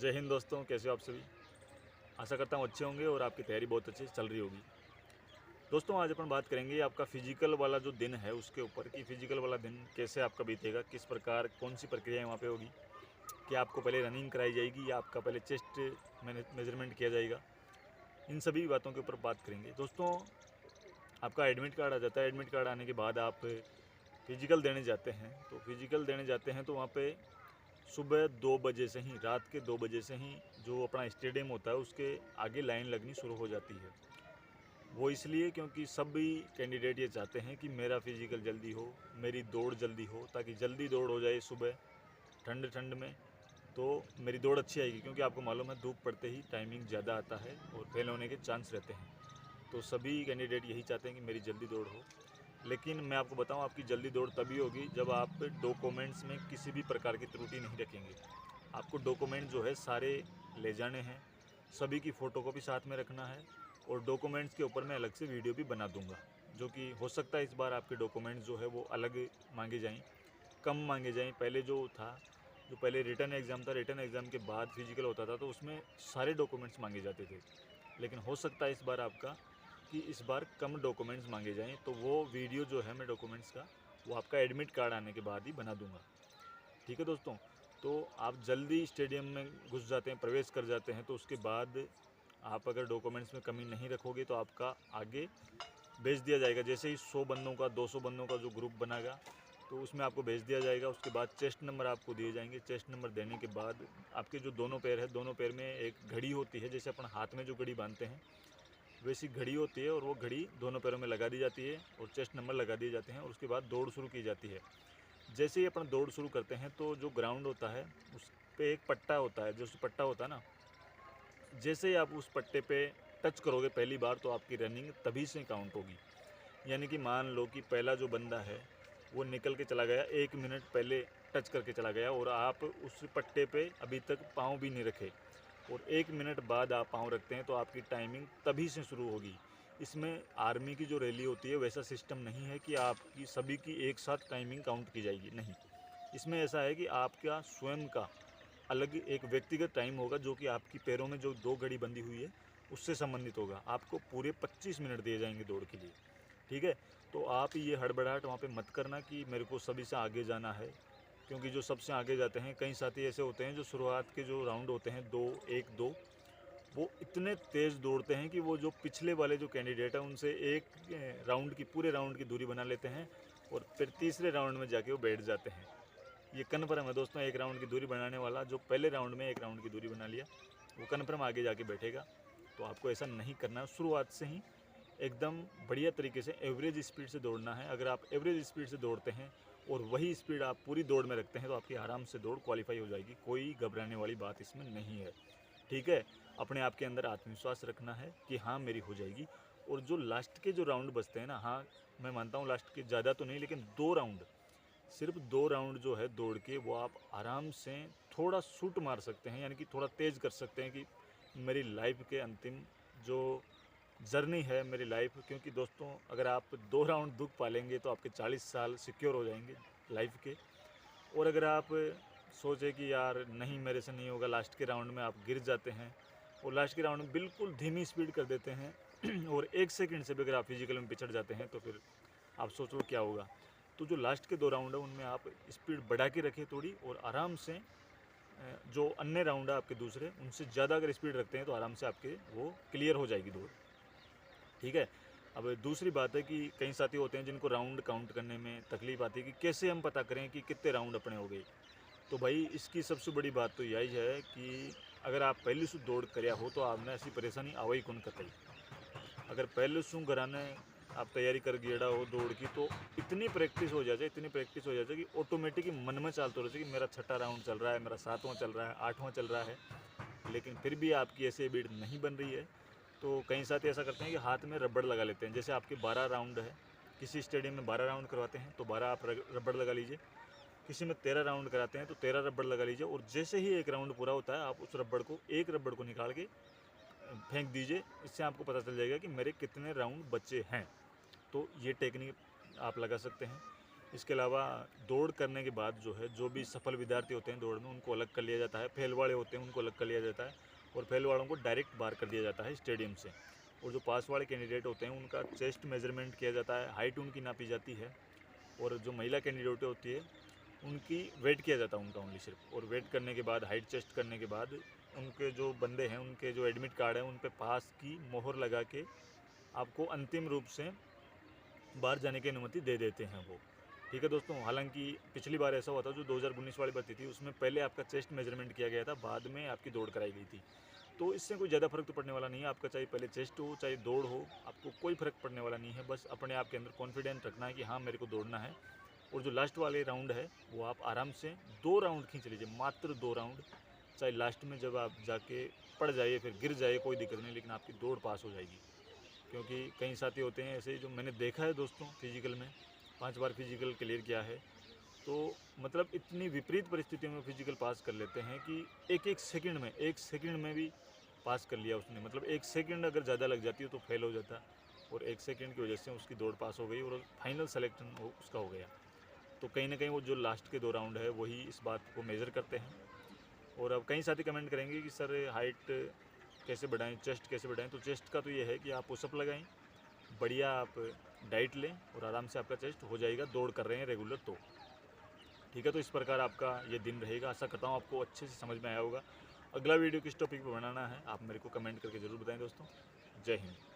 जय हिंद दोस्तों, कैसे हो आप सभी। आशा करता हूँ अच्छे होंगे और आपकी तैयारी बहुत अच्छी चल रही होगी। दोस्तों आज अपन बात करेंगे आपका फिजिकल वाला जो दिन है उसके ऊपर कि फिजिकल वाला दिन कैसे आपका बीतेगा, किस प्रकार कौन सी प्रक्रियाएं वहाँ पे होगी, कि आपको पहले रनिंग कराई जाएगी या आपका पहले चेस्ट मेजरमेंट किया जाएगा। इन सभी बातों के ऊपर बात करेंगे। दोस्तों आपका एडमिट कार्ड आ जाता है, एडमिट कार्ड आने के बाद आप फिजिकल देने जाते हैं। तो फिजिकल देने जाते हैं तो वहाँ पे सुबह 2 बजे से ही, रात के 2 बजे से ही जो अपना स्टेडियम होता है उसके आगे लाइन लगनी शुरू हो जाती है। वो इसलिए क्योंकि सभी कैंडिडेट ये चाहते हैं कि मेरा फिजिकल जल्दी हो, मेरी दौड़ जल्दी हो, ताकि जल्दी दौड़ हो जाए सुबह ठंड ठंड में, तो मेरी दौड़ अच्छी आएगी। क्योंकि आपको मालूम है धूप पड़ते ही टाइमिंग ज़्यादा आता है और फेल होने के चांस रहते हैं। तो सभी कैंडिडेट यही चाहते हैं कि मेरी जल्दी दौड़ हो। लेकिन मैं आपको बताऊं, आपकी जल्दी दौड़ तभी होगी जब आप डॉक्यूमेंट्स में किसी भी प्रकार की त्रुटि नहीं रखेंगे। आपको डॉक्यूमेंट जो है सारे ले जाने हैं, सभी की फ़ोटोकॉपी साथ में रखना है और डॉक्यूमेंट्स के ऊपर मैं अलग से वीडियो भी बना दूंगा। जो कि हो सकता है इस बार आपके डॉक्यूमेंट्स जो है वो अलग मांगे जाएँ, कम मांगे जाएँ। पहले जो था, जो पहले रिटन एग्ज़ाम था, रिटन एग्ज़ाम के बाद फिजिकल होता था तो उसमें सारे डॉक्यूमेंट्स मांगे जाते थे। लेकिन हो सकता है इस बार आपका कि इस बार कम डॉक्यूमेंट्स मांगे जाएं, तो वो वीडियो जो है मैं डॉक्यूमेंट्स का वो आपका एडमिट कार्ड आने के बाद ही बना दूंगा। ठीक है दोस्तों। तो आप जल्दी स्टेडियम में घुस जाते हैं, प्रवेश कर जाते हैं, तो उसके बाद आप अगर डॉक्यूमेंट्स में कमी नहीं रखोगे तो आपका आगे भेज दिया जाएगा। जैसे ही 100 बंदों का 200 बंदों का जो ग्रुप बनेगा तो उसमें आपको भेज दिया जाएगा। उसके बाद चेस्ट नंबर आपको दिए जाएंगे। चेस्ट नंबर देने के बाद आपके जो दोनों पैर है, दोनों पैर में एक घड़ी होती है, जैसे अपन हाथ में जो घड़ी बांधते हैं वैसी घड़ी होती है, और वो घड़ी दोनों पैरों में लगा दी जाती है और चेस्ट नंबर लगा दिए जाते हैं। और उसके बाद दौड़ शुरू की जाती है। जैसे ही अपन दौड़ शुरू करते हैं तो जो ग्राउंड होता है उस पर एक पट्टा होता है, जो पट्टा होता है ना, जैसे ही आप उस पट्टे पे टच करोगे पहली बार तो आपकी रनिंग तभी से काउंट होगी। यानी कि मान लो कि पहला जो बंदा है वो निकल के चला गया, 1 मिनट पहले टच करके चला गया और आप उस पट्टे पे अभी तक पाँव भी नहीं रखे और 1 मिनट बाद आप पाँव रखते हैं तो आपकी टाइमिंग तभी से शुरू होगी। इसमें आर्मी की जो रैली होती है वैसा सिस्टम नहीं है कि आपकी सभी की एक साथ टाइमिंग काउंट की जाएगी, नहीं। इसमें ऐसा है कि आपका स्वयं का अलग एक व्यक्तिगत टाइम होगा, जो कि आपकी पैरों में जो 2 घड़ी बंधी हुई है उससे संबंधित होगा। आपको पूरे 25 मिनट दिए जाएंगे दौड़ के लिए। ठीक है। तो आप ये हड़बड़ाहट वहाँ पे मत करना कि मेरे को सभी से आगे जाना है, क्योंकि जो सबसे आगे जाते हैं, कई साथी ऐसे होते हैं जो शुरुआत के जो राउंड होते हैं 2 1 2, वो इतने तेज़ दौड़ते हैं कि वो जो पिछले वाले जो कैंडिडेट हैं उनसे एक राउंड की, पूरे राउंड की दूरी बना लेते हैं और फिर तीसरे राउंड में जाके वो बैठ जाते हैं। ये कन्फर्म है दोस्तों, एक राउंड की दूरी बनाने वाला जो पहले राउंड में एक राउंड की दूरी बना लिया वो कन्फर्म आगे जाके बैठेगा। तो आपको ऐसा नहीं करना है। शुरुआत से ही एकदम बढ़िया तरीके से एवरेज स्पीड से दौड़ना है। अगर आप एवरेज स्पीड से दौड़ते हैं और वही स्पीड आप पूरी दौड़ में रखते हैं तो आपकी आराम से दौड़ क्वालिफाई हो जाएगी। कोई घबराने वाली बात इसमें नहीं है। ठीक है। अपने आप के अंदर आत्मविश्वास रखना है कि हाँ मेरी हो जाएगी। और जो लास्ट के जो राउंड बचते हैं ना, हाँ मैं मानता हूँ लास्ट के ज़्यादा तो नहीं, लेकिन 2 राउंड, सिर्फ 2 राउंड जो है दौड़ के वो आप आराम से थोड़ा शूट मार सकते हैं, यानी कि थोड़ा तेज़ कर सकते हैं कि मेरी लाइफ के अंतिम जो जर्नी है मेरी लाइफ। क्योंकि दोस्तों अगर आप 2 राउंड दुख पालेंगे तो आपके 40 साल सिक्योर हो जाएंगे लाइफ के। और अगर आप सोचें कि यार नहीं मेरे से नहीं होगा, लास्ट के राउंड में आप गिर जाते हैं और लास्ट के राउंड में बिल्कुल धीमी स्पीड कर देते हैं और 1 सेकंड से भी अगर आप फिजिकल में पिछड़ जाते हैं तो फिर आप सोचो क्या होगा। तो जो लास्ट के 2 राउंड है उनमें आप स्पीड बढ़ा के रखें थोड़ी, और आराम से जो अन्य राउंड है आपके दूसरे, उनसे ज़्यादा अगर स्पीड रखते हैं तो आराम से आपके वो क्लियर हो जाएगी दौड़। ठीक है। अब दूसरी बात है कि कई साथी होते हैं जिनको राउंड काउंट करने में तकलीफ आती है कि कैसे हम पता करें कि कितने राउंड अपने हो गए। तो भाई इसकी सबसे बड़ी बात तो यही है कि अगर आप पहले से दौड़ करया हो तो आपने ऐसी परेशानी आवाई कौन कतई। अगर पहले से घराने आप तैयारी कर गिड़ा हो दौड़ की तो इतनी प्रैक्टिस हो जाए, इतनी प्रैक्टिस हो जाए कि ऑटोमेटिक ही मन में चलते रहे कि मेरा 6ठा राउंड चल रहा है, मेरा 7वां चल रहा है, 8वां चल रहा है, लेकिन फिर भी आपकी ऐसी हैबिट नहीं बन रही है। तो कई साथी ऐसा करते हैं कि हाथ में रबड़ लगा लेते हैं। जैसे आपके 12 राउंड है, किसी स्टेडियम में 12 राउंड करवाते हैं तो 12 आप रबड़ लगा लीजिए। किसी में 13 राउंड कराते हैं तो 13 रबड़ लगा लीजिए। और जैसे ही एक राउंड पूरा होता है आप उस रबड़ को, एक रबड़ को निकाल के फेंक दीजिए। इससे आपको पता चल जाएगा कि मेरे कितने राउंड बचे हैं। तो ये टेक्निक आप लगा सकते हैं। इसके अलावा दौड़ करने के बाद जो है, जो भी सफल विद्यार्थी होते हैं दौड़ में, उनको अलग कर लिया जाता है। फेल वाले होते हैं उनको अलग कर लिया जाता है, और फेल वालों को डायरेक्ट बाहर कर दिया जाता है स्टेडियम से। और जो पास वाले कैंडिडेट होते हैं उनका चेस्ट मेजरमेंट किया जाता है, हाइट उनकी नापी जाती है। और जो महिला कैंडिडेट होती है उनकी वेट किया जाता है उनका ओनली सिर्फ। और वेट करने के बाद, हाइट चेस्ट करने के बाद, उनके जो बंदे हैं, उनके जो एडमिट कार्ड हैं, उन पे पास की मोहर लगा के आपको अंतिम रूप से बाहर जाने की अनुमति दे देते हैं वो। ठीक है दोस्तों, हालांकि पिछली बार ऐसा हुआ था, जो 2019 वाली भर्ती थी, उसमें पहले आपका चेस्ट मेजरमेंट किया गया था, बाद में आपकी दौड़ कराई गई थी। तो इससे कोई ज़्यादा फर्क तो पड़ने वाला नहीं है। आपका चाहे पहले चेस्ट हो चाहे दौड़ हो, आपको कोई फर्क पड़ने वाला नहीं है। बस अपने आप के अंदर कॉन्फिडेंस रखना है कि हाँ मेरे को दौड़ना है। और जो लास्ट वाले राउंड है वो आप आराम से 2 राउंड खींच लीजिए, मात्र 2 राउंड। चाहे लास्ट में जब आप जाके पड़ जाइए, फिर गिर जाइए, कोई दिक्कत नहीं, लेकिन आपकी दौड़ पास हो जाएगी। क्योंकि कई साथी होते हैं ऐसे, जो मैंने देखा है दोस्तों, फिजिकल में 5 बार फिजिकल क्लियर किया है। तो मतलब इतनी विपरीत परिस्थितियों में फिजिकल पास कर लेते हैं कि एक सेकंड में भी पास कर लिया उसने। मतलब 1 सेकंड अगर ज़्यादा लग जाती है तो फेल हो जाता, और 1 सेकंड की वजह से उसकी दौड़ पास हो गई और फाइनल सेलेक्शन उसका हो गया। तो कहीं ना कहीं वो जो लास्ट के 2 राउंड है वही इस बात को मेज़र करते हैं। और अब कई साथी कमेंट करेंगे कि सर हाइट कैसे बढ़ाएं, चेस्ट कैसे बढ़ाएं। तो चेस्ट का तो ये है कि आप पुशअप लगाएं, बढ़िया आप डाइट लें, और आराम से आपका चेस्ट हो जाएगा, दौड़ कर रहे हैं रेगुलर तो। ठीक है, तो इस प्रकार आपका ये दिन रहेगा। आशा करता हूँ आपको अच्छे से समझ में आया होगा। अगला वीडियो किस टॉपिक पर बनाना है आप मेरे को कमेंट करके ज़रूर बताएं दोस्तों। जय हिंद।